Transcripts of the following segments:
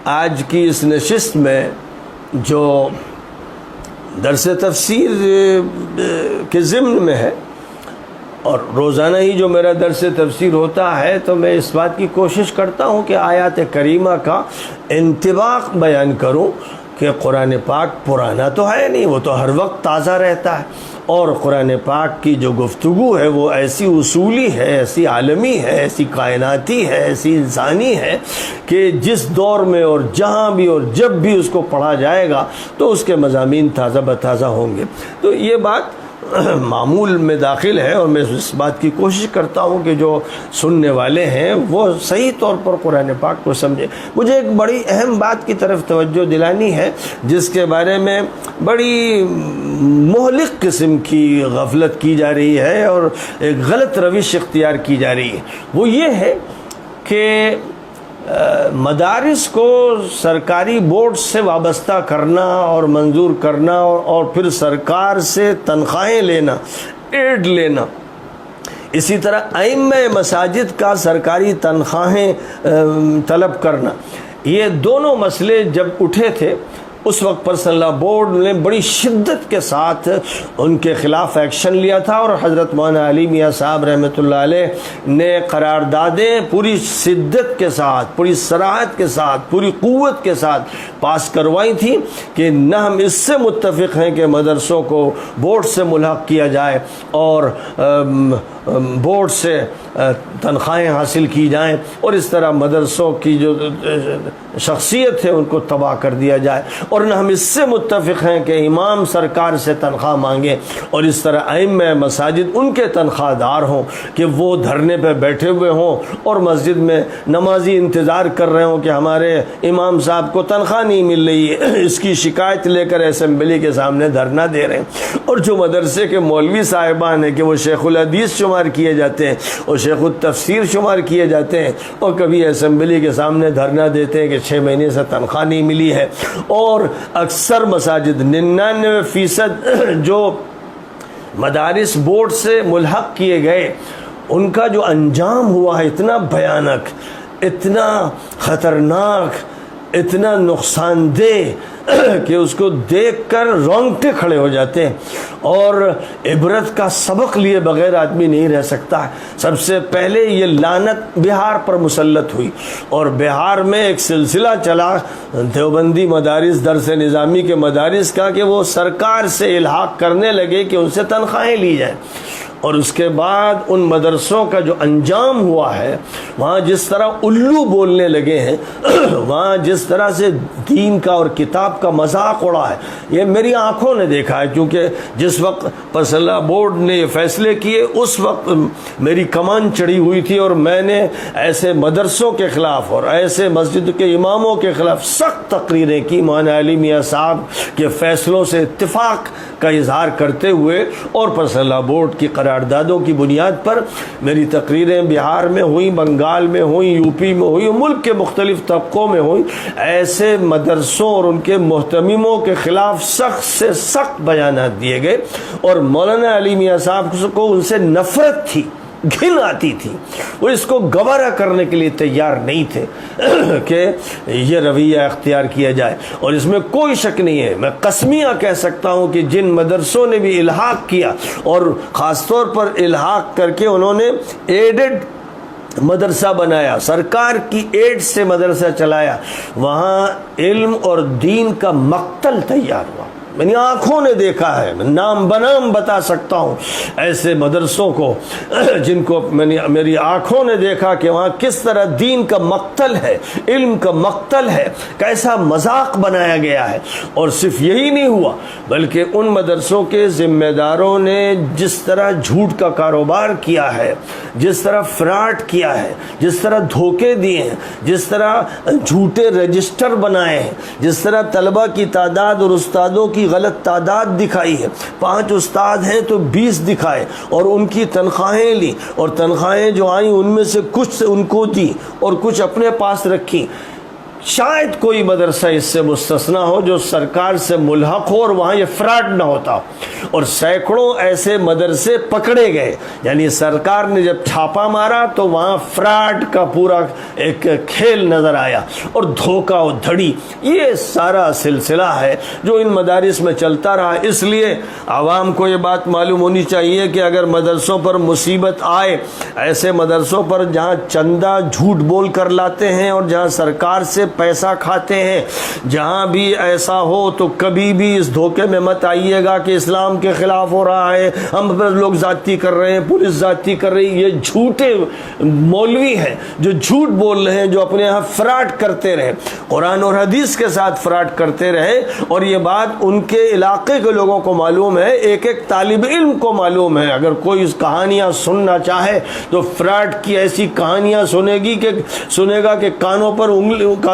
آج کی اس نشست میں جو درس تفسیر کے ضمن میں ہے اور روزانہ ہی جو میرا درس تفسیر ہوتا ہے تو میں اس بات کی کوشش کرتا ہوں کہ آیات کریمہ کا انطباق بیان کروں کہ قرآن پاک پرانا تو ہے نہیں، وہ تو ہر وقت تازہ رہتا ہے، اور قرآن پاک کی جو گفتگو ہے وہ ایسی اصولی ہے، ایسی عالمی ہے، ایسی کائناتی ہے، ایسی انسانی ہے کہ جس دور میں اور جہاں بھی اور جب بھی اس کو پڑھا جائے گا تو اس کے مضامین تازہ بتازہ ہوں گے۔ تو یہ بات معمول میں داخل ہے، اور میں اس بات کی کوشش کرتا ہوں کہ جو سننے والے ہیں وہ صحیح طور پر قرآن پاک کو سمجھے۔ مجھے ایک بڑی اہم بات کی طرف توجہ دلانی ہے جس کے بارے میں بڑی مہلک قسم کی غفلت کی جا رہی ہے اور ایک غلط روش اختیار کی جا رہی ہے۔ وہ یہ ہے کہ مدارس کو سرکاری بورڈ سے وابستہ کرنا اور منظور کرنا اور پھر سرکار سے تنخواہیں لینا، ایڈ لینا، اسی طرح ائمہ مساجد کا سرکاری تنخواہیں طلب کرنا، یہ دونوں مسئلے جب اٹھے تھے اس وقت پرسنل لا بورڈ نے بڑی شدت کے ساتھ ان کے خلاف ایکشن لیا تھا، اور حضرت مولانا علی میاں صاحب رحمۃ اللہ علیہ نے قراردادیں پوری شدت کے ساتھ، پوری صراحت کے ساتھ، پوری قوت کے ساتھ پاس کروائی تھیں کہ نہ ہم اس سے متفق ہیں کہ مدرسوں کو بورڈ سے ملحق کیا جائے اور بورڈ سے تنخواہیں حاصل کی جائیں، اور اس طرح مدرسوں کی جو شخصیت ہے ان کو تباہ کر دیا جائے، اور نہ ہم اس سے متفق ہیں کہ امام سرکار سے تنخواہ مانگیں اور اس طرح ائمہ مساجد ان کے تنخواہ دار ہوں کہ وہ دھرنے پہ بیٹھے ہوئے ہوں اور مسجد میں نمازی انتظار کر رہے ہوں کہ ہمارے امام صاحب کو تنخواہ نہیں مل رہی ہے، اس کی شکایت لے کر اسمبلی کے سامنے دھرنا دے رہے ہیں۔ اور جو مدرسے کے مولوی صاحبان ہیں کہ وہ شیخ الحدیث شمار کیے جاتے ہیں اور شیخ التفسیر شمار کیے جاتے ہیں، اور کبھی اسمبلی کے سامنے دھرنا دیتے ہیں کہ 6 مہینے سے تنخواہ نہیں ملی ہے، اور اکثر مساجد 99% جو مدارس بورڈ سے ملحق کیے گئے ان کا جو انجام ہوا ہے اتنا بھیانک، اتنا خطرناک، اتنا نقصان دہ کہ اس کو دیکھ کر رونگٹے کھڑے ہو جاتے ہیں، اور عبرت کا سبق لیے بغیر آدمی نہیں رہ سکتا ہے۔ سب سے پہلے یہ لعنت بہار پر مسلط ہوئی، اور بہار میں ایک سلسلہ چلا دیوبندی مدارس، درس نظامی کے مدارس کا، کہ وہ سرکار سے الحاق کرنے لگے کہ ان سے تنخواہیں لی جائیں، اور اس کے بعد ان مدرسوں کا جو انجام ہوا ہے، وہاں جس طرح الو بولنے لگے ہیں، وہاں جس طرح سے دین کا اور کتاب کا مذاق اڑا ہے، یہ میری آنکھوں نے دیکھا ہے، کیونکہ جس وقت پرسنل لا بورڈ نے یہ فیصلے کیے اس وقت میری کمان چڑھی ہوئی تھی، اور میں نے ایسے مدرسوں کے خلاف اور ایسے مسجد کے اماموں کے خلاف سخت تقریریں کی، مولانا علی میاں صاحب کے فیصلوں سے اتفاق کا اظہار کرتے ہوئے، اور پرسنل لا بورڈ کی قراردادوں کی بنیاد پر میری تقریریں بہار میں ہوئیں، بنگال میں ہوئیں، یو پی میں ہوئیں، ملک کے مختلف طبقوں میں ہوئیں۔ ایسے مدرسوں اور ان کے محتمموں کے خلاف سخت سے سخت بیانات دیے گئے، اور مولانا علی میاں صاحب کو ان سے نفرت تھی، گھن آتی تھی، وہ اس کو گوارا کرنے کے لیے تیار نہیں تھے کہ یہ رویہ اختیار کیا جائے۔ اور اس میں کوئی شک نہیں ہے، میں قسمیہ کہہ سکتا ہوں کہ جن مدرسوں نے بھی الحاق کیا، اور خاص طور پر الحاق کر کے انہوں نے ایڈڈ مدرسہ بنایا، سرکار کی ایڈ سے مدرسہ چلایا، وہاں علم اور دین کا مقتل تیار ہوا۔ میں نے آنکھوں نے دیکھا ہے، میں نام بنام بتا سکتا ہوں ایسے مدرسوں کو جن کو میری آنکھوں نے دیکھا کہ وہاں کس طرح دین کا مقتل ہے، علم کا مقتل ہے، کیسا مذاق بنایا گیا ہے۔ اور صرف یہی نہیں ہوا بلکہ ان مدرسوں کے ذمہ داروں نے جس طرح جھوٹ کا کاروبار کیا ہے، جس طرح فراڈ کیا ہے، جس طرح دھوکے دیے ہیں، جس طرح جھوٹے رجسٹر بنائے ہیں، جس طرح طلبہ کی تعداد اور استادوں کی غلط تعداد دکھائی ہے، 5 استاد ہیں تو 20 دکھائے، اور ان کی تنخواہیں لی، اور تنخواہیں جو آئیں ان میں سے کچھ ان کو دی اور کچھ اپنے پاس رکھی۔ شاید کوئی مدرسہ اس سے مستثنا ہو جو سرکار سے ملحق ہو اور وہاں یہ فراڈ نہ ہوتا، اور سینکڑوں ایسے مدرسے پکڑے گئے، یعنی سرکار نے جب چھاپا مارا تو وہاں فراڈ کا پورا ایک کھیل نظر آیا اور دھوکہ و دھڑی، یہ سارا سلسلہ ہے جو ان مدارس میں چلتا رہا۔ اس لیے عوام کو یہ بات معلوم ہونی چاہیے کہ اگر مدرسوں پر مصیبت آئے، ایسے مدرسوں پر جہاں چندہ جھوٹ بول کر لاتے ہیں اور جہاں سرکار سے پیسہ کھاتے ہیں، جہاں بھی ایسا ہو تو کبھی بھی اس دھوکے میں مت آئیے گا کہ اسلام کے خلاف ہو رہا ہے، ہم پر لوگ زیادتی کر رہے ہیں، پولیس زیادتی کر رہی ہے۔ یہ جھوٹے مولوی ہیں جو جھوٹ بول رہے ہیں، جو اپنے یہاں فراڈ کرتے رہے، قرآن اور حدیث کے ساتھ فراڈ کرتے رہے، اور یہ بات ان کے علاقے کے لوگوں کو معلوم ہے، ایک ایک طالب علم کو معلوم ہے۔ اگر کوئی اس کہانیاں سننا چاہے تو فراڈ کی ایسی کہانیاں سنے گا کہ کانوں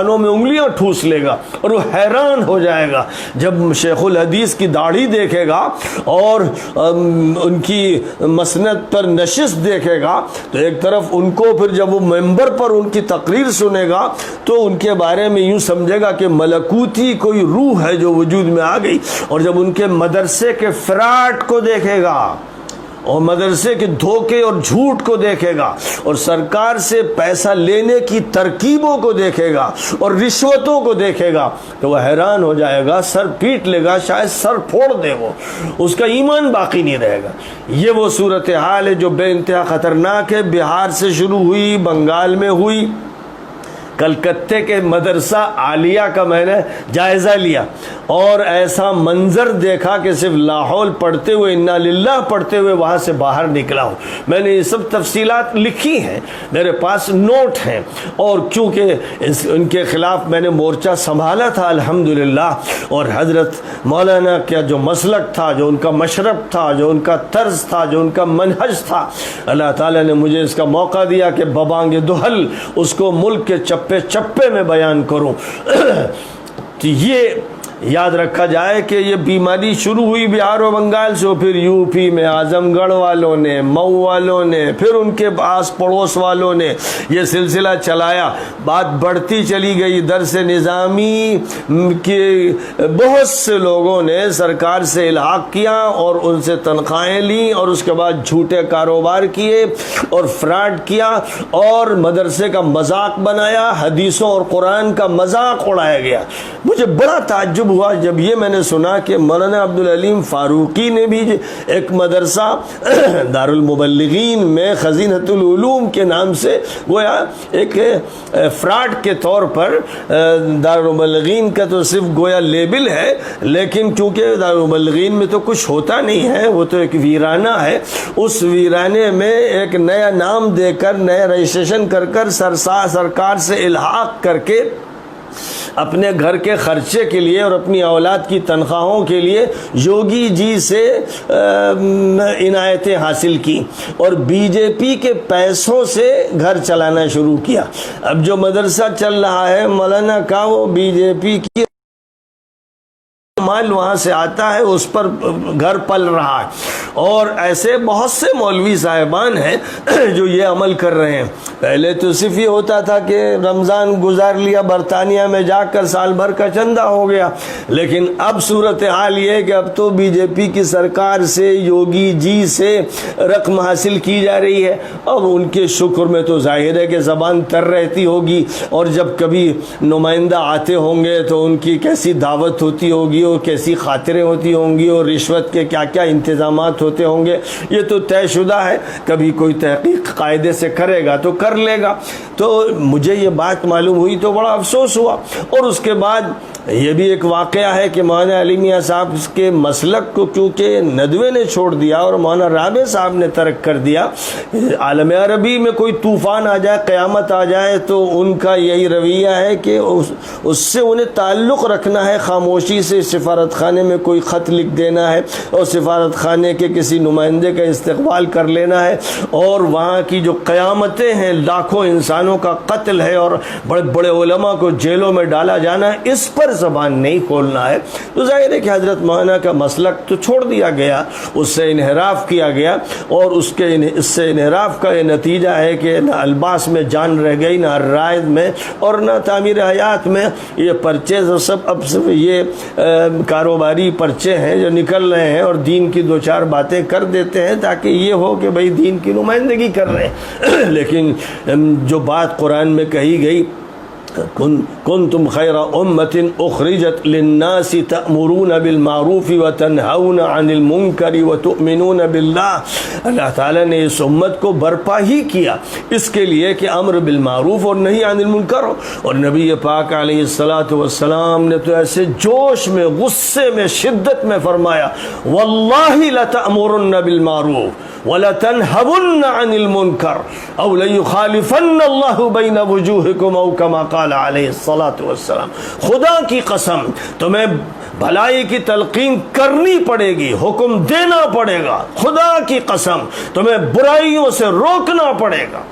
میں انگلیاں ٹھوس لے گا، اور وہ حیران ہو جائے گا جب شیخ الحدیث کی داڑھی دیکھے گا اور ان کی مسند پر نشست دیکھے گا، تو ایک طرف ان کو، پھر جب وہ ممبر پر ان کی تقریر سنے گا تو ان کے بارے میں یوں سمجھے گا کہ ملکوتی کوئی روح ہے جو وجود میں آ گئی، اور جب ان کے مدرسے کے فراڈ کو دیکھے گا اور مدرسے کے دھوکے اور جھوٹ کو دیکھے گا اور سرکار سے پیسہ لینے کی ترکیبوں کو دیکھے گا اور رشوتوں کو دیکھے گا تو وہ حیران ہو جائے گا، سر پیٹ لے گا، شاید سر پھوڑ دے، وہ اس کا ایمان باقی نہیں رہے گا۔ یہ وہ صورتحال ہے جو بے انتہا خطرناک ہے، بہار سے شروع ہوئی، بنگال میں ہوئی، کلکتے کے مدرسہ عالیہ کا میں نے جائزہ لیا اور ایسا منظر دیکھا کہ صرف لاحول پڑھتے ہوئے، انا للہ پڑھتے ہوئے وہاں سے باہر نکلا ہوں۔ میں نے یہ سب تفصیلات لکھی ہیں، میرے پاس نوٹ ہیں، اور چونکہ ان کے خلاف میں نے مورچہ سنبھالا تھا الحمدللہ، اور حضرت مولانا کا جو مسلک تھا، جو ان کا مشرب تھا، جو ان کا طرز تھا، جو ان کا منہج تھا، اللہ تعالیٰ نے مجھے اس کا موقع دیا کہ ببانگ دہل اس کو ملک کے چپے میں بیان کروں۔ تو یہ یاد رکھا جائے کہ یہ بیماری شروع ہوئی بہار و بنگال سے، پھر یو پی میں اعظم گڑھ والوں نے، مئو والوں نے، پھر ان کے آس پڑوس والوں نے یہ سلسلہ چلایا، بات بڑھتی چلی گئی۔ درس نظامی کے بہت سے لوگوں نے سرکار سے الحاق کیا اور ان سے تنخواہیں لیں، اور اس کے بعد جھوٹے کاروبار کیے اور فراڈ کیا اور مدرسے کا مذاق بنایا، حدیثوں اور قرآن کا مذاق اڑایا گیا۔ مجھے بڑا تعجب ہوا جب یہ میں نے سنا کہ مولانا عبدالعلیم فاروقی نے بھی ایک مدرسہ دارالمبلغین میں خزینۃ العلوم کے نام سے گویا ایک فراڈ کے طور پر، دارالمبلغین کا تو صرف گویا لیبل ہے، لیکن چونکہ دارالمبلغین میں تو کچھ ہوتا نہیں ہے، وہ تو ایک ویرانہ ہے، اس ویرانے میں ایک نیا نام دے کر، نیا رجسٹریشن کر سرکار سے الحاق کر کے اپنے گھر کے خرچے کے لیے اور اپنی اولاد کی تنخواہوں کے لیے یوگی جی سے عنایتیں حاصل کی اور بی جے پی کے پیسوں سے گھر چلانا شروع کیا۔ اب جو مدرسہ چل رہا ہے مولانا کا، وہ بی جے پی کی مال وہاں سے آتا ہے، اس پر گھر پل رہا ہے، اور ایسے بہت سے مولوی صاحبان ہیں جو یہ عمل کر رہے ہیں۔ پہلے تو صرف یہ ہوتا تھا کہ رمضان گزار لیا، برطانیہ میں جا کر سال بھر کا چندہ ہو گیا، لیکن اب صورتحال یہ ہے کہ اب تو بی جے پی کی سرکار سے، یوگی جی سے رقم حاصل کی جا رہی ہے۔ اب ان کے شکر میں تو ظاہر ہے کہ زبان تر رہتی ہوگی، اور جب کبھی نمائندہ آتے ہوں گے تو ان کی کیسی دعوت ہوتی ہوگی اور کیسی خاطریں ہوتی ہوں گی اور رشوت کے کیا کیا انتظامات ہوتے ہوں گے، یہ تو طے شدہ ہے۔ کبھی کوئی تحقیق قاعدے سے کرے گا تو کر لے گا۔ تو مجھے یہ بات معلوم ہوئی تو بڑا افسوس ہوا، اور اس کے بعد یہ بھی ایک واقعہ ہے کہ مولانا علی میاں صاحب کے مسلک کو کیونکہ ندوے نے چھوڑ دیا اور مولانا رابع صاحب نے ترک کر دیا، عالم عربی میں کوئی طوفان آ جائے، قیامت آ جائے، تو ان کا یہی رویہ ہے کہ اس سے انہیں تعلق رکھنا ہے، خاموشی سے سفارت خانے میں کوئی خط لکھ دینا ہے اور سفارت خانے کے کسی نمائندے کا استقبال کر لینا ہے، اور وہاں کی جو قیامتیں ہیں، لاکھوں انسانوں کا قتل ہے اور بڑے بڑے علماء کو جیلوں میں ڈالا جانا ہے، اس پر زبان نہیں کھولنا ہے، تو ظاہر ہے کہ حضرت مولانا کا مسلک تو چھوڑ دیا گیا، اس سے انحراف کیا گیا، اور اس سے انحراف کا یہ نتیجہ ہے کہ نہ الباس میں جان رہ گئی، نہ الرائد میں، اور نہ تعمیر حیات میں۔ یہ پرچے سب اب صرف یہ کاروباری پرچے ہیں جو نکل رہے ہیں، اور دین کی دو چار باتیں کر دیتے ہیں تاکہ یہ ہو کہ بھئی دین کی نمائندگی کر رہے ہیں۔ لیکن جو بات قرآن میں کہی گئی، کنتم خیر امت اخرجت للناس تأمرون بالمعروف وتنہون عن المنکر وتؤمنون باللہ، اللہ تعالیٰ نے اس امت کو برپا ہی کیا اس کے لیے کہ امر بالمعروف اور نہی عن المنکر ہو، اور نبی پاک علیہ السلام نے تو ایسے جوش میں، غصے میں، شدت میں فرمایا، واللہ لتأمرن بالمعروف وَلَتَنْهَوُنَّ عَنِ الْمُنْكَرِ أَوْ لَيُخَالِفَنَّ اللَّهُ بَيْنَ وُجُوهِكُمْ أَوْ كَمَا قَالَ عَلَيْهِ الصَّلَاةُ وَالسَّلَامُ۔ خدا کی قسم تمہیں بھلائی کی تلقین کرنی پڑے گی، حکم دینا پڑے گا، خدا کی قسم تمہیں برائیوں سے روکنا پڑے گا۔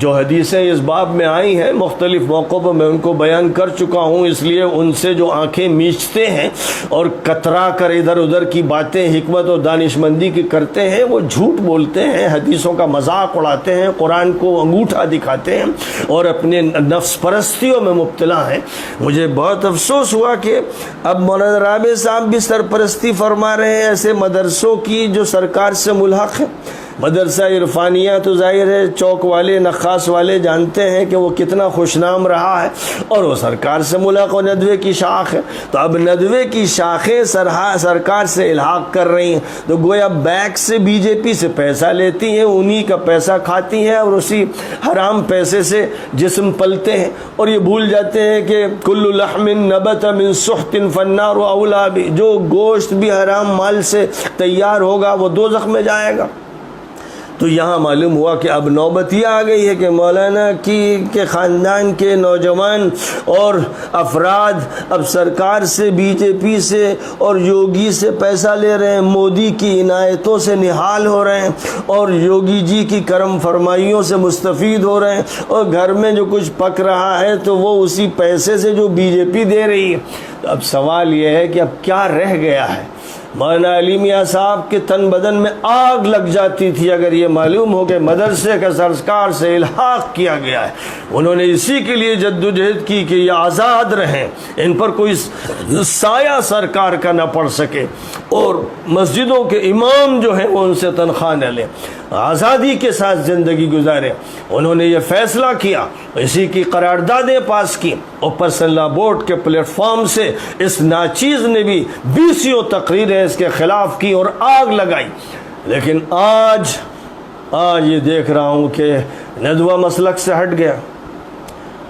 جو حدیثیں اس باب میں آئی ہیں مختلف موقعوں پر میں ان کو بیان کر چکا ہوں، اس لیے ان سے جو آنکھیں میچتے ہیں اور کترا کر ادھر ادھر کی باتیں حکمت اور دانش مندی کی کرتے ہیں، وہ جھوٹ بولتے ہیں، حدیثوں کا مذاق اڑاتے ہیں، قرآن کو انگوٹھا دکھاتے ہیں اور اپنے نفس پرستیوں میں مبتلا ہیں۔ مجھے بہت افسوس ہوا کہ اب مولانا رابع صاحب بھی سرپرستی فرما رہے ہیں ایسے مدرسوں کی جو سرکار سے ملحق ہیں۔ مدرسہ عرفانیہ تو ظاہر ہے چوک والے، نخاس والے جانتے ہیں کہ وہ کتنا خوش نام رہا ہے، اور وہ سرکار سے ملاق و ندوے کی شاخ ہے، تو اب ندوے کی شاخیں سرکار سے الحاق کر رہی ہیں، تو گویا بیک سے بی جے پی سے پیسہ لیتی ہیں، انہی کا پیسہ کھاتی ہیں، اور اسی حرام پیسے سے جسم پلتے ہیں، اور یہ بھول جاتے ہیں کہ کل لحم نبت من سحت فالنار اولی بہ، جو گوشت بھی حرام مال سے تیار ہوگا وہ دوزخ میں جائے گا۔ تو یہاں معلوم ہوا کہ اب نوبت یہ آ گئی ہے کہ مولانا کے خاندان کے نوجوان اور افراد اب سرکار سے، بی جے پی سے اور یوگی سے پیسہ لے رہے ہیں، مودی کی عنایتوں سے نہال ہو رہے ہیں، اور یوگی جی کی کرم فرمائیوں سے مستفید ہو رہے ہیں، اور گھر میں جو کچھ پک رہا ہے تو وہ اسی پیسے سے جو بی جے پی دے رہی ہے۔ تو اب سوال یہ ہے کہ اب کیا رہ گیا ہے؟ مولانا علی میاں صاحب کے تن بدن میں آگ لگ جاتی تھی اگر یہ معلوم ہو کہ مدرسے کا سرکار سے الحاق کیا گیا ہے۔ انہوں نے اسی کے لیے جدوجہد کی کہ یہ آزاد رہیں، ان پر کوئی سایہ سرکار کا نہ پڑ سکے، اور مسجدوں کے امام جو ہیں وہ ان سے تنخواہ نہ لیں، آزادی کے ساتھ زندگی گزارے۔ انہوں نے یہ فیصلہ کیا، اسی کی قراردادیں پاس کی، اور پرسنل لا بورڈ کے پلیٹ فارم سے اس ناچیز نے بھی 20 تقریریں اس کے خلاف کی اور آگ لگائی۔ لیکن آج یہ دیکھ رہا ہوں کہ ندوہ مسلک سے ہٹ گیا،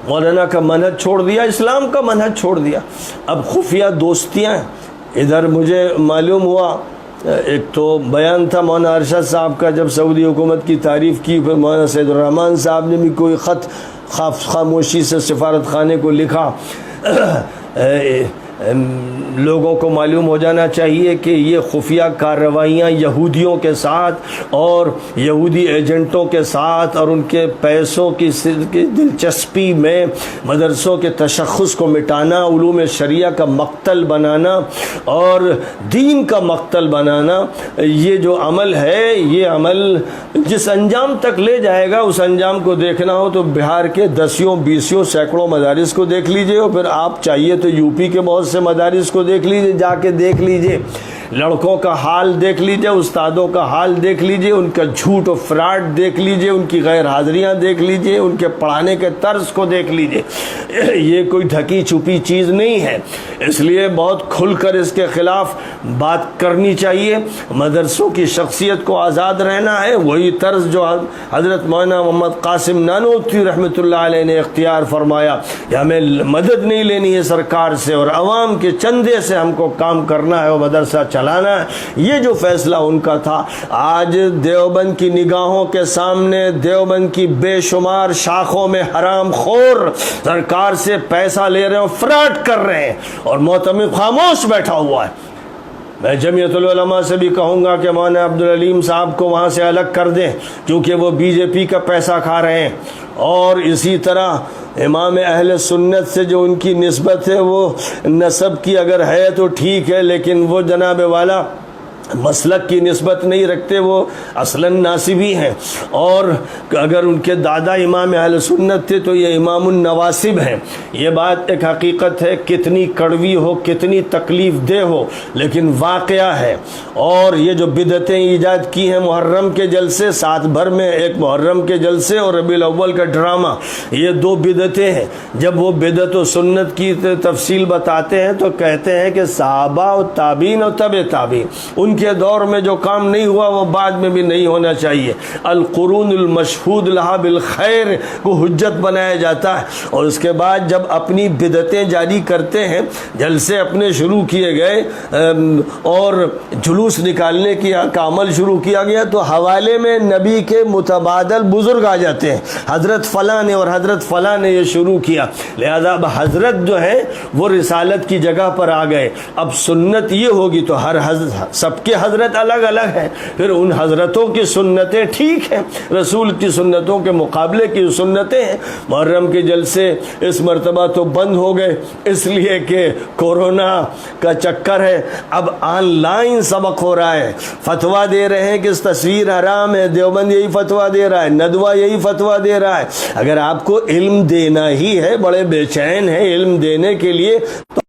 مولانا کا منہج چھوڑ دیا، اسلام کا منہج چھوڑ دیا، اب خفیہ دوستیاں۔ ادھر مجھے معلوم ہوا، ایک تو بیان تھا مولانا ارشد صاحب کا جب سعودی حکومت کی تعریف کی، پھر مولانا سید الرحمن صاحب نے بھی کوئی خط خاموشی سے سفارت خانے کو لکھا۔ لوگوں کو معلوم ہو جانا چاہیے کہ یہ خفیہ کارروائیاں یہودیوں کے ساتھ اور یہودی ایجنٹوں کے ساتھ اور ان کے پیسوں کی دلچسپی میں مدرسوں کے تشخص کو مٹانا، علوم شریعہ کا مقتل بنانا اور دین کا مقتل بنانا، یہ جو عمل ہے، یہ عمل جس انجام تک لے جائے گا اس انجام کو دیکھنا ہو تو بہار کے 10 20 سینکڑوں مدارس کو دیکھ لیجئے، اور پھر آپ چاہیے تو یو پی کے بہت سے مدارس کو دیکھ لیجئے، جا کے دیکھ لیجئے، لڑکوں کا حال دیکھ لیجئے، استادوں کا حال دیکھ لیجئے، ان کا جھوٹ و فراڈ دیکھ لیجئے، ان کی غیر حاضریاں دیکھ لیجئے، ان کے پڑھانے کے طرز کو دیکھ لیجئے۔ یہ کوئی ڈھکی چھپی چیز نہیں ہے، اس لیے بہت کھل کر اس کے خلاف بات کرنی چاہیے۔ مدرسوں کی شخصیت کو آزاد رہنا ہے، وہی طرز جو حضرت مولانا محمد قاسم نانوتوی رحمۃ اللہ علیہ نے اختیار فرمایا کہ ہمیں مدد نہیں لینی ہے سرکار سے اور عوام کے چندے سے ہم کو کام کرنا ہے اور مدرسہ چلانا ہے، یہ جو فیصلہ ان کا تھا۔ آج دیوبند کی نگاہوں کے سامنے دیوبند کی بے شمار شاخوں میں حرام خور سرکار سے پیسہ لے رہے ہیں اور فراڈ کر رہے ہیں، اور معتمد خاموش بیٹھا ہوا ہے۔ میں جمعیت العلماء سے بھی کہوں گا کہ مولانا عبدالعلیم صاحب کو وہاں سے الگ کر دیں، کیونکہ وہ بی جے پی کا پیسہ کھا رہے ہیں۔ اور اسی طرح امام اہل سنت سے جو ان کی نسبت ہے، وہ نسب کی اگر ہے تو ٹھیک ہے، لیکن وہ جناب والا مسلک کی نسبت نہیں رکھتے، وہ اصلاً ناصبی ہیں۔ اور اگر ان کے دادا امام اہل سنت تھے تو یہ امام النواسب ہیں۔ یہ بات ایک حقیقت ہے، کتنی کڑوی ہو، کتنی تکلیف دہ ہو، لیکن واقعہ ہے۔ اور یہ جو بدعتیں ایجاد کی ہیں، محرم کے جلسے، سات بھر میں ایک محرم کے جلسے اور ربیع الاول کا ڈرامہ، یہ دو بدعتیں ہیں۔ جب وہ بدعت و سنت کی تفصیل بتاتے ہیں تو کہتے ہیں کہ صحابہ و تابعین اور تبع تابعین، ان کے دور میں جو کام نہیں ہوا وہ بعد میں بھی نہیں ہونا چاہیے۔ القرون المشہود لہا بالخیر کو حجت بنایا جاتا ہے، اور اس کے بعد جب اپنی بدعتیں جاری کرتے ہیں، جلسے اپنے شروع کیے گئے اور جلوس نکالنے کا عمل شروع کیا گیا، تو حوالے میں نبی کے متبادل بزرگ آ جاتے ہیں، حضرت فلاں نے اور حضرت فلاں نے یہ شروع کیا، لہذا اب حضرت جو ہے وہ رسالت کی جگہ پر آ گئے۔ اب سنت یہ ہوگی تو ہر سب کے حضرت الگ الگ ہیں، پھر ان حضرتوں کی سنتیں ٹھیک ہیں، رسول کی سنتوں کے مقابلے کی سنتیں ہیں۔ محرم کے جلسے اس مرتبہ تو بند ہو گئے، اس لیے کہ کورونا کا چکر ہے۔ اب آن لائن سبق ہو رہا ہے، فتویٰ دے رہے ہیں کہ اس تصویر حرام ہے، دیوبند یہی فتویٰ دے رہا ہے، ندوہ یہی فتویٰ دے رہا ہے۔ اگر آپ کو علم دینا ہی ہے، بڑے بے چین ہیں علم دینے کے لیے، تو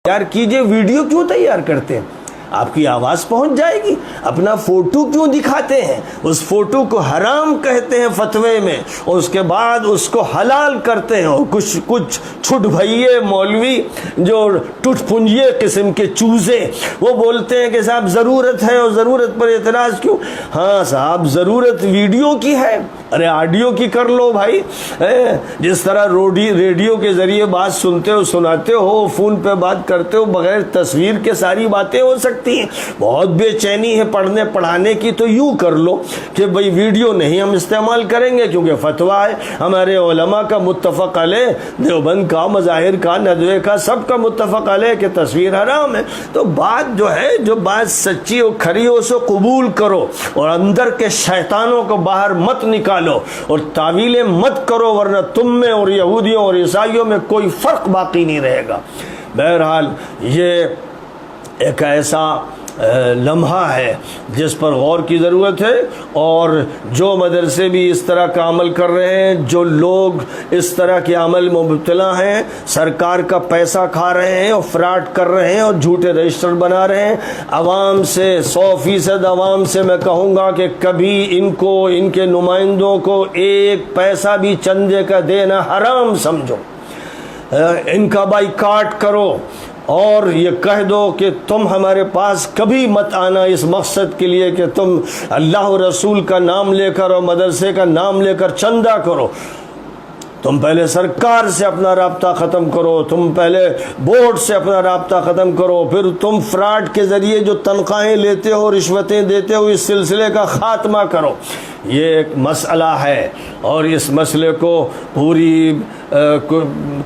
تیار کیجئے۔ ویڈیو کیوں تیار کرتے ہیں؟ آپ کی آواز پہنچ جائے گی۔ اپنا فوٹو کیوں دکھاتے ہیں؟ اس فوٹو کو حرام کہتے ہیں فتوے میں، اور اس کے بعد اس کو حلال کرتے ہیں۔ اور کچھ چھٹ بھئیے مولوی جو ٹوٹ پنجیے قسم کے چوزے، وہ بولتے ہیں کہ صاحب ضرورت ہے، اور ضرورت پر اعتراض کیوں؟ ہاں صاحب، ضرورت ویڈیو کی ہے، ارے آڈیو کی کر لو بھائی۔ جس طرح ریڈیو کے ذریعے بات سنتے ہو، سناتے ہو، فون پہ بات کرتے ہو، بغیر تصویر کے ساری باتیں ہو سکتی ہیں۔ بہت بے چینی ہے پڑھنے پڑھانے کی، تو یوں کر لو کہ بھئی ویڈیو نہیں ہم استعمال کریں گے، کیونکہ فتویٰ ہے ہمارے علماء کا متفق علیہ، دیوبند کا، مظاہر کا، ندوے کا، سب کا متفق علیہ کہ تصویر حرام ہے۔ تو بات جو ہے، جو بات سچی اور کھری ہو، اسے قبول کرو، اور اندر کے شیطانوں کو باہر مت نکالو، اور تعویلیں مت کرو، ورنہ تم میں اور یہودیوں اور عیسائیوں میں کوئی فرق باقی نہیں رہے گا۔ بہرحال یہ ایک ایسا لمحہ ہے جس پر غور کی ضرورت ہے، اور جو مدرسے بھی اس طرح کا عمل کر رہے ہیں، جو لوگ اس طرح کے عمل میں مبتلا ہیں، سرکار کا پیسہ کھا رہے ہیں اور فراڈ کر رہے ہیں اور جھوٹے رجسٹر بنا رہے ہیں، عوام سے 100% عوام سے میں کہوں گا کہ کبھی ان کو، ان کے نمائندوں کو ایک پیسہ بھی چندے کا دینا حرام سمجھو، ان کا بائیکاٹ کرو، اور یہ کہہ دو کہ تم ہمارے پاس کبھی مت آنا اس مقصد کے لیے کہ تم اللہ و رسول کا نام لے کر اور مدرسے کا نام لے کر چندہ کرو۔ تم پہلے سرکار سے اپنا رابطہ ختم کرو، تم پہلے بورڈ سے اپنا رابطہ ختم کرو، پھر تم فراڈ کے ذریعے جو تنخواہیں لیتے ہو، رشوتیں دیتے ہو، اس سلسلے کا خاتمہ کرو۔ یہ ایک مسئلہ ہے، اور اس مسئلے کو پوری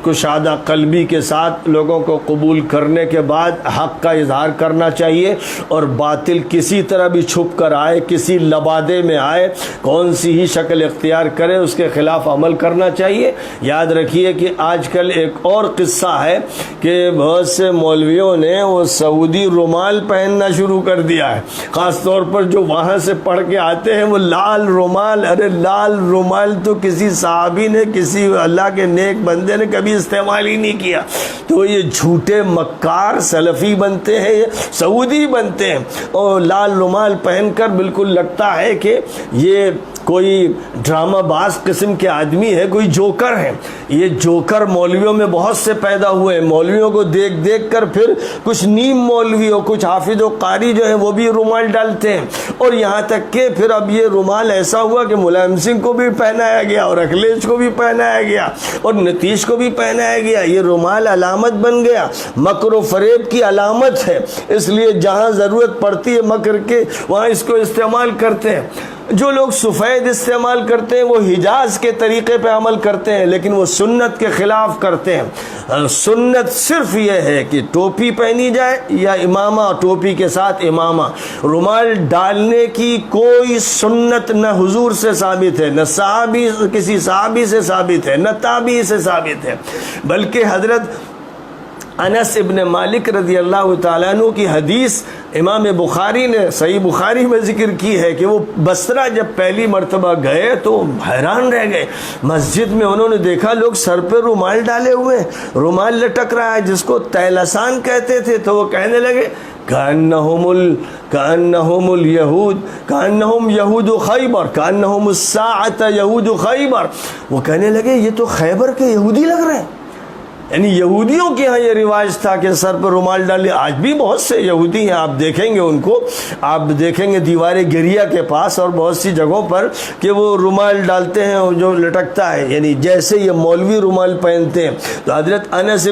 کشادہ قلبی کے ساتھ لوگوں کو قبول کرنے کے بعد حق کا اظہار کرنا چاہیے، اور باطل کسی طرح بھی چھپ کر آئے، کسی لبادے میں آئے، کون سی ہی شکل اختیار کرے، اس کے خلاف عمل کرنا چاہیے۔ یاد رکھیے کہ آج کل ایک اور قصہ ہے کہ بہت سے مولویوں نے وہ سعودی رومال پہننا شروع کر دیا ہے، خاص طور پر جو وہاں سے پڑھ کے آتے ہیں وہ لال رومال۔ ارے لال رومال تو کسی صحابی نے، کسی اللہ کے نیک بندے نے کبھی استعمال ہی نہیں کیا، تو یہ جھوٹے مکار سلفی بنتے ہیں، سعودی بنتے ہیں، اور لال رومال پہن کر بالکل لگتا ہے کہ یہ کوئی ڈرامہ باز قسم کے آدمی ہے، کوئی جوکر ہے۔ یہ جوکر مولویوں میں بہت سے پیدا ہوئے ہیں، مولویوں کو دیکھ دیکھ کر پھر کچھ نیم مولوی اور کچھ حافظ و قاری جو ہیں وہ بھی رومال ڈالتے ہیں، اور یہاں تک کہ پھر اب یہ رومال ایسا ہوا کہ ملائم سنگھ کو بھی پہنایا گیا، اور اکھلیش کو بھی پہنایا گیا، اور نتیش کو بھی پہنایا گیا۔ یہ رومال علامت بن گیا، مکر و فریب کی علامت ہے، اس لیے جہاں ضرورت پڑتی ہے مکر کے، وہاں اس کو استعمال کرتے ہیں۔ جو لوگ سفید استعمال کرتے ہیں وہ حجاز کے طریقے پہ عمل کرتے ہیں، لیکن وہ سنت کے خلاف کرتے ہیں۔ سنت صرف یہ ہے کہ ٹوپی پہنی جائے یا امامہ، ٹوپی کے ساتھ امامہ۔ رومال ڈالنے کی کوئی سنت نہ حضور سے ثابت ہے، نہ صحابی کسی صحابی سے ثابت ہے، نہ تابعی سے ثابت ہے، بلکہ حضرت انس ابن مالک رضی اللہ تعالیٰ عنہ کی حدیث امام بخاری نے صحیح بخاری میں ذکر کی ہے کہ وہ بصرہ جب پہلی مرتبہ گئے تو حیران رہ گئے۔ مسجد میں انہوں نے دیکھا لوگ سر پہ رومال ڈالے ہوئے، رومال لٹک رہا ہے جس کو تیلسان کہتے تھے، تو وہ کہنے لگے کأنہم الیہود کأنہم یہود خیبر کأنہم الساعۃ یہود خیبر، وہ کہنے لگے یہ تو خیبر کے یہودی لگ رہے ہیں۔ یعنی یہودیوں کے ہاں یہ رواج تھا کہ سر پر رومال ڈالے۔ آج بھی بہت سے یہودی ہیں، آپ دیکھیں گے ان کو، آپ دیکھیں گے دیوار گریا کے پاس اور بہت سی جگہوں پر کہ وہ رومال ڈالتے ہیں جو لٹکتا ہے، یعنی جیسے یہ مولوی رومال پہنتے ہیں۔ تو حضرت انس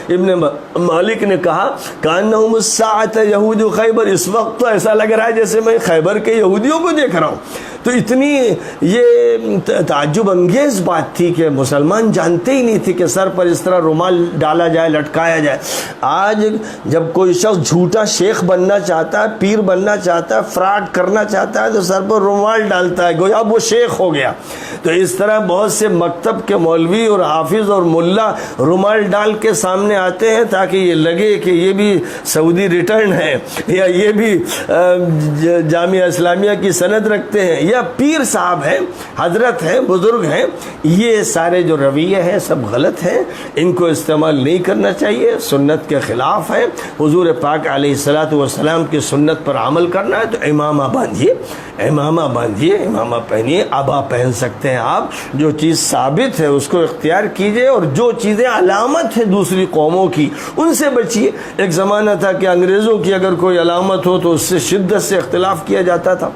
ابن مالک نے کہا کأنہم الساعۃ یہود خیبر، اس وقت تو ایسا لگ رہا ہے جیسے میں خیبر کے یہودیوں کو دیکھ رہا ہوں۔ تو اتنی یہ تعجب انگیز بات تھی کہ مسلمان جانتے ہی نہیں تھے کہ سر پر اس طرح رومال ڈالا جائے، لٹکایا جائے۔ آج جب کوئی شخص جھوٹا شیخ بننا چاہتا ہے، پیر بننا چاہتا ہے، فراڈ کرنا چاہتا ہے تو سر پر رومال ڈالتا ہے، گویا اب وہ شیخ ہو گیا۔ تو اس طرح بہت سے مکتب کے مولوی اور حافظ اور ملا رومال ڈال کے سامنے آتے ہیں تاکہ یہ لگے کہ یہ بھی سعودی ریٹرن ہے یا یہ بھی جامعہ اسلامیہ کی سند رکھتے ہیں یا پیر صاحب ہیں، حضرت ہیں، بزرگ ہیں۔ یہ سارے جو رویے ہیں سب غلط ہیں، ان کو استعمال نہیں کرنا چاہیے، سنت کے خلاف ہے۔ حضور پاک علیہ الصلاۃ والسلام کی سنت پر عمل کرنا ہے تو امامہ باندھیے، امامہ باندھیے، امامہ پہنیے، عبا پہن سکتے ہیں آپ۔ جو چیز ثابت ہے اس کو اختیار کیجئے، اور جو چیزیں علامت ہیں دوسری قوموں کی ان سے بچیے۔ ایک زمانہ تھا کہ انگریزوں کی اگر کوئی علامت ہو تو اس سے شدت سے اختلاف کیا جاتا تھا۔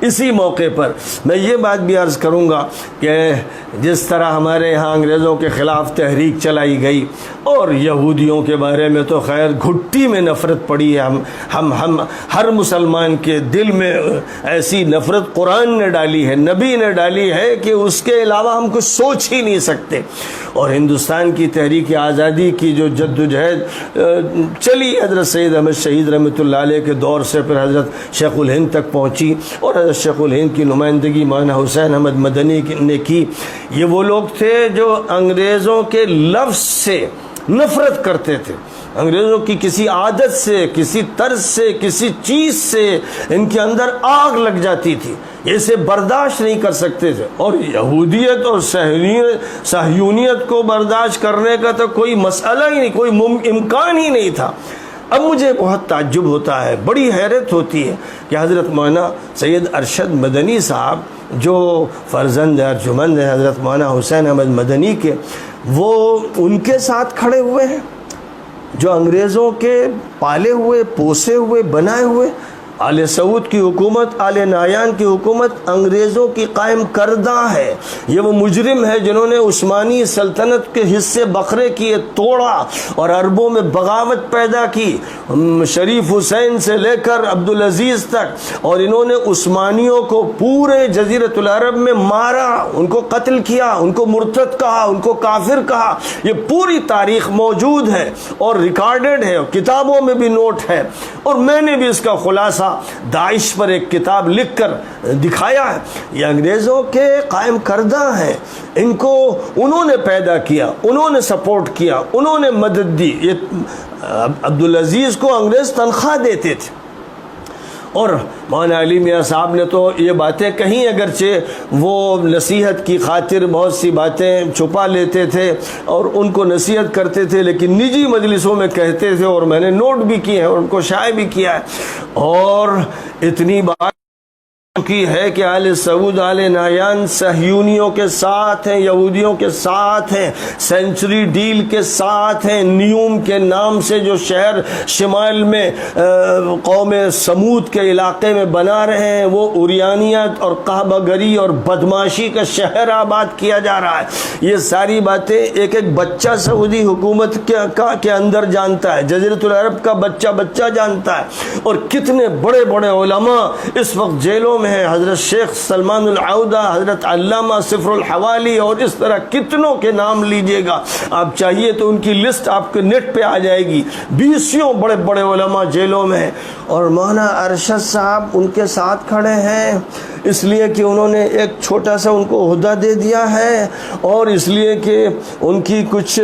اسی موقع پر میں یہ بات بھی عرض کروں گا کہ جس طرح ہمارے یہاں انگریزوں کے خلاف تحریک چلائی گئی اور یہودیوں کے بارے میں تو خیر گھٹی میں نفرت پڑی ہے، ہم ہر مسلمان کے دل میں ایسی نفرت قرآن نے ڈالی ہے، نبی نے ڈالی ہے کہ اس کے علاوہ ہم کچھ سوچ ہی نہیں سکتے۔ اور ہندوستان کی تحریک آزادی کی جو جد و جہد چلی حضرت سید احمد شہید رحمۃ اللہ علیہ کے دور سے پھر حضرت شیخ الہند تک پہنچی، اور حضرت شیخ الہند کی نمائندگی مولانا حسین احمد مدنی نے کی۔ یہ وہ لوگ تھے جو انگریزوں کے لفظ سے نفرت کرتے تھے، انگریزوں کی کسی عادت سے، کسی طرز سے، کسی چیز سے ان کے اندر آگ لگ جاتی تھی، اسے برداشت نہیں کر سکتے تھے۔ اور یہودیت اور صہیونیت کو برداشت کرنے کا تو کوئی مسئلہ ہی نہیں، کوئی امکان ہی نہیں تھا۔ اب مجھے بہت تعجب ہوتا ہے، بڑی حیرت ہوتی ہے کہ حضرت مولانا سید ارشد مدنی صاحب جو فرزند ارجمند ہیں حضرت مولانا حسین احمد مدنی کے، وہ ان کے ساتھ کھڑے ہوئے ہیں جو انگریزوں کے پالے ہوئے، پوسے ہوئے، بنائے ہوئے۔ آل سعود کی حکومت، آل نایان کی حکومت انگریزوں کی قائم کردہ ہے۔ یہ وہ مجرم ہے جنہوں نے عثمانی سلطنت کے حصے بکھرے کیے، توڑا اور عربوں میں بغاوت پیدا کی، شریف حسین سے لے کر عبدالعزیز تک، اور انہوں نے عثمانیوں کو پورے جزیرۃ العرب میں مارا، ان کو قتل کیا، ان کو مرتد کہا، ان کو کافر کہا۔ یہ پوری تاریخ موجود ہے اور ریکارڈڈ ہے، کتابوں میں بھی نوٹ ہے، اور میں نے بھی اس کا خلاصہ داعش پر ایک کتاب لکھ کر دکھایا ہے۔ یہ انگریزوں کے قائم کردہ ہیں، ان کو انہوں نے پیدا کیا، انہوں نے سپورٹ کیا، انہوں نے مدد دی۔ یہ عبدالعزیز کو انگریز تنخواہ دیتے تھے، اور مولانا علی میاں صاحب نے تو یہ باتیں کہیں، اگرچہ وہ نصیحت کی خاطر بہت سی باتیں چھپا لیتے تھے اور ان کو نصیحت کرتے تھے، لیکن نجی مجلسوں میں کہتے تھے، اور میں نے نوٹ بھی کیے ہیں اور ان کو شائع بھی کیا ہے۔ اور اتنی بات کی ہے کہ آل سعود آل نہیان صہیونیوں کے ساتھ ہیں، یہودیوں کے ساتھ ہیں، سینچری ڈیل کے ساتھ ہیں، نیوم کے نام سے جو شہر شمال میں قوم سمود کے علاقے میں بنا رہے ہیں، وہ اوریانیت اور قحبہ گری اور بدماشی کا شہر آباد کیا جا رہا ہے۔ یہ ساری باتیں ایک ایک بچہ سعودی حکومت کے اندر جانتا ہے، جزیرۃ العرب کا بچہ جانتا ہے۔ اور کتنے بڑے بڑے علماء اس وقت جیلوں میں ہیں، حضرت شیخ سلمان العودہ، حضرت علامہ صفر الحوالی، اور اس طرح کتنوں کے نام لیجئے گا آپ، چاہیے تو ان کی لسٹ آپ کے نیٹ پہ آ جائے گی۔ 20 بڑے بڑے علماء جیلوں میں ہیں، اور مولانا ارشد صاحب ان کے ساتھ کھڑے ہیں، اس لیے کہ انہوں نے ایک چھوٹا سا ان کو عہدہ دے دیا ہے، اور اس لیے کہ ان کی کچھ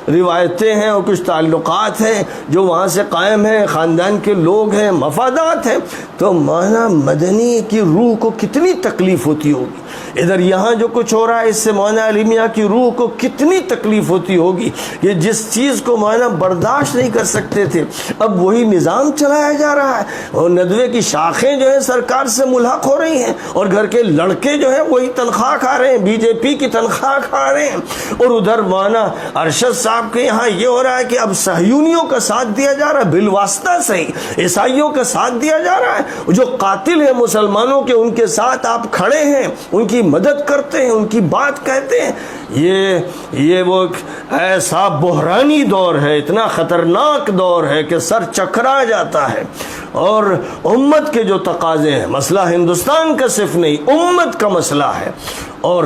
روایتیں ہیں اور کچھ تعلقات ہیں جو وہاں سے قائم ہیں، خاندان کے لوگ ہیں، مفادات ہیں۔ تو مولانا مدنی کی روح کو کتنی تکلیف ہوتی ہوگی، ادھر یہاں جو کچھ ہو رہا ہے اس سے مولانا علی میاں کی روح کو کتنی تکلیف ہوتی ہوگی کہ جس چیز کو مولانا برداشت نہیں کر سکتے تھے اب وہی نظام چلایا جا رہا ہے، اور ندوے کی شاخیں جو ہیں سرکار سے ملحق ہو رہی ہیں، اور گھر کے لڑکے جو ہیں وہی تنخواہ کھا رہے ہیں، بی جے پی کی تنخواہ کھا رہے ہیں۔ اور ادھر مولانا ارشد صاحب کے یہاں یہ ہو رہا ہے کہ اب صہیونیوں کا ساتھ دیا جا رہا ہے، بالواسطہ صحیح عیسائیوں کا ساتھ دیا جا رہا ہے، جو قاتل ہیں مسلمانوں کے ان کے ساتھ آپ کھڑے ہیں، ان کی مدد کرتے ہیں، ان کی بات کہتے ہیں۔ یہ وہ ایسا بحرانی دور ہے، اتنا خطرناک دور ہے کہ سر چکرا جاتا ہے۔ اور امت کے جو تقاضے ہیں، مسئلہ ہندوستان کا صرف نہیں، امت کا مسئلہ ہے۔ اور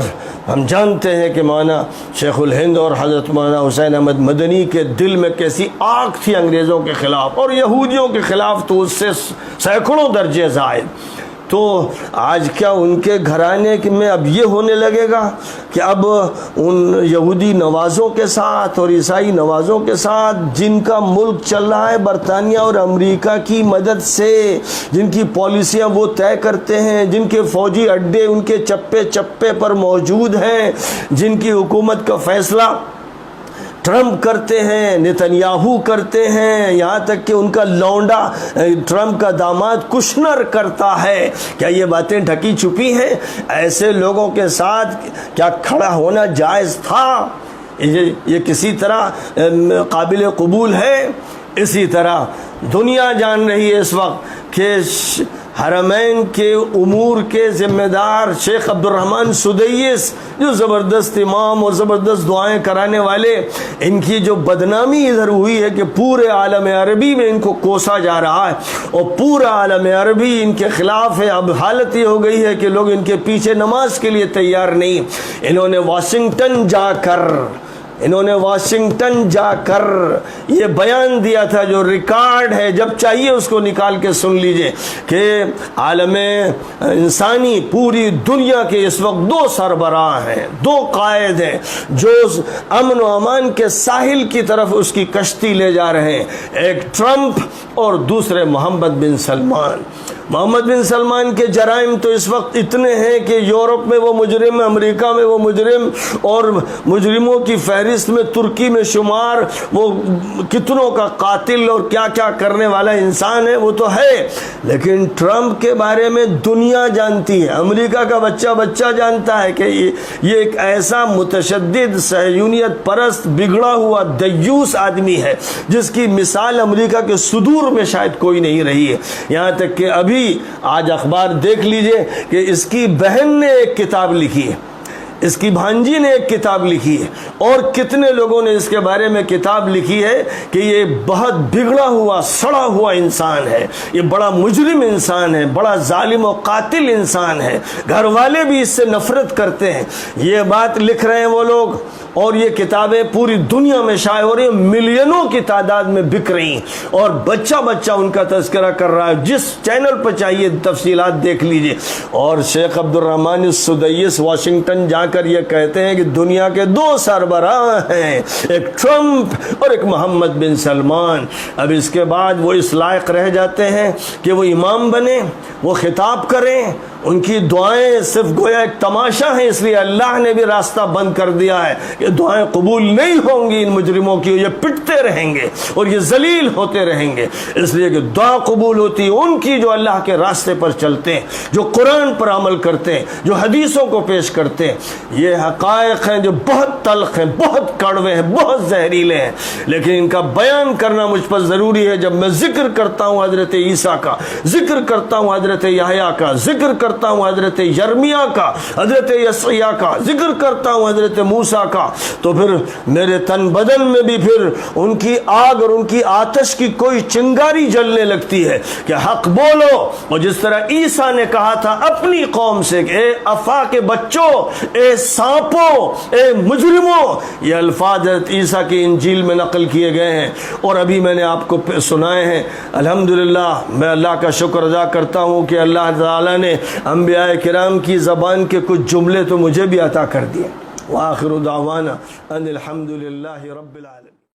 ہم جانتے ہیں کہ مولانا شیخ الہند اور حضرت مولانا حسین احمد مدنی کے دل میں کیسی آگ تھی انگریزوں کے خلاف، اور یہودیوں کے خلاف تو اس سے سینکڑوں درجے زائد۔ تو آج کیا ان کے گھرانے میں اب یہ ہونے لگے گا کہ اب ان یہودی نوازوں کے ساتھ اور عیسائی نوازوں کے ساتھ، جن کا ملک چل رہا ہے برطانیہ اور امریکہ کی مدد سے، جن کی پالیسیاں وہ طے کرتے ہیں، جن کے فوجی اڈے ان کے چپے چپے پر موجود ہیں، جن کی حکومت کا فیصلہ ٹرمپ کرتے ہیں، نتنیاہو کرتے ہیں، یہاں تک کہ ان کا لونڈا ٹرمپ کا داماد کشنر کرتا ہے، کیا یہ باتیں ڈھکی چھپی ہیں؟ ایسے لوگوں کے ساتھ کیا کھڑا ہونا جائز تھا؟ یہ کسی طرح قابل قبول ہے؟ اسی طرح دنیا جان رہی ہے اس وقت کہ حرمین کے امور کے ذمہ دار شیخ عبد الرحمن سدیس، جو زبردست امام اور زبردست دعائیں کرانے والے، ان کی جو بدنامی ادھر ہوئی ہے کہ پورے عالم عربی میں ان کو کوسا جا رہا ہے، اور پورا عالم عربی ان کے خلاف ہے۔ اب حالت یہ ہو گئی ہے کہ لوگ ان کے پیچھے نماز کے لیے تیار نہیں۔ انہوں نے واشنگٹن جا کر یہ بیان دیا تھا، جو ریکارڈ ہے، جب چاہیے اس کو نکال کے سن لیجئے، کہ عالم انسانی پوری دنیا کے اس وقت 2 سربراہ ہیں، 2 قائد ہیں جو امن و امان کے ساحل کی طرف اس کی کشتی لے جا رہے ہیں، ایک ٹرمپ اور دوسرے محمد بن سلمان۔ محمد بن سلمان کے جرائم تو اس وقت اتنے ہیں کہ یورپ میں وہ مجرم، امریکہ میں وہ مجرم، اور مجرموں کی فہرست میں ترکی میں شمار، وہ کتنوں کا قاتل اور کیا کیا کرنے والا انسان ہے، وہ تو ہے۔ لیکن ٹرمپ کے بارے میں دنیا جانتی ہے، امریکہ کا بچہ جانتا ہے کہ یہ ایک ایسا متشدد صہیونیت پرست بگڑا ہوا دیوس آدمی ہے جس کی مثال امریکہ کے صدور میں شاید کوئی نہیں رہی ہے۔ یہاں تک کہ ابھی آج اخبار دیکھ لیجئے کہ اس کی بہن نے ایک کتاب لکھی ہے، اس کی بھانجی نے ایک کتاب لکھی ہے، اور کتنے لوگوں نے اس کے بارے میں کتاب لکھی ہے کہ یہ بہت بگڑا ہوا سڑا ہوا انسان ہے، یہ بڑا مجرم انسان ہے، بڑا ظالم و قاتل انسان ہے، گھر والے بھی اس سے نفرت کرتے ہیں۔ یہ بات لکھ رہے ہیں وہ لوگ، اور یہ کتابیں پوری دنیا میں شائع ہو رہی ہیں، ملینوں کی تعداد میں بک رہی ہیں، اور بچہ ان کا تذکرہ کر رہا ہے، جس چینل پر چاہیے تفصیلات دیکھ لیجئے۔ اور شیخ عبد الرحمن السدیس واشنگٹن جا کر یہ کہتے ہیں کہ دنیا کے 2 سربراہ ہیں، ایک ٹرمپ اور ایک محمد بن سلمان۔ اب اس کے بعد وہ اس لائق رہ جاتے ہیں کہ وہ امام بنے، وہ خطاب کریں، ان کی دعائیں صرف گویا ایک تماشا ہے، اس لیے اللہ نے بھی راستہ بند کر دیا ہے کہ دعائیں قبول نہیں ہوں گی ان مجرموں کی، یہ پٹتے رہیں گے اور یہ ذلیل ہوتے رہیں گے، اس لیے کہ دعا قبول ہوتی ہے ان کی جو اللہ کے راستے پر چلتے ہیں، جو قرآن پر عمل کرتے ہیں، جو حدیثوں کو پیش کرتے ہیں۔ یہ حقائق ہیں جو بہت تلخ ہیں، بہت کڑوے ہیں، بہت زہریلے ہیں، لیکن ان کا بیان کرنا مجھ پر ضروری ہے۔ جب میں ذکر کرتا ہوں حضرت عیسیٰ کا، ذکر کرتا ہوں حضرت یحییٰ کا، ذکر کرتا ہوں حضرت یرمیہ کا، حضرت یسعیاہ کا، ذکر کرتا ہوں حضرت موسیٰ کا، تو پھر میرے تن بدن میں بھی پھر ان کی آگ اور ان کی آتش کی کوئی چنگاری جلنے لگتی ہے کہ حق بولو۔ اور جس طرح عیسیٰ نے کہا تھا اپنی قوم سے کہ اے افا کے بچوں، اے سانپوں، اے مجرموں، یہ الفاظ حضرت عیسیٰ کی انجیل میں نقل کیے گئے ہیں اور ابھی میں نے آپ کو سنائے ہیں۔ الحمدللہ میں اللہ کا شکر ادا کرتا ہوں کہ اللہ تعالیٰ نے انبیاء کرام کی زبان کے کچھ جملے تو مجھے بھی عطا کر دیے۔ وآخر دعوانا ان الحمدللہ رب العالمین۔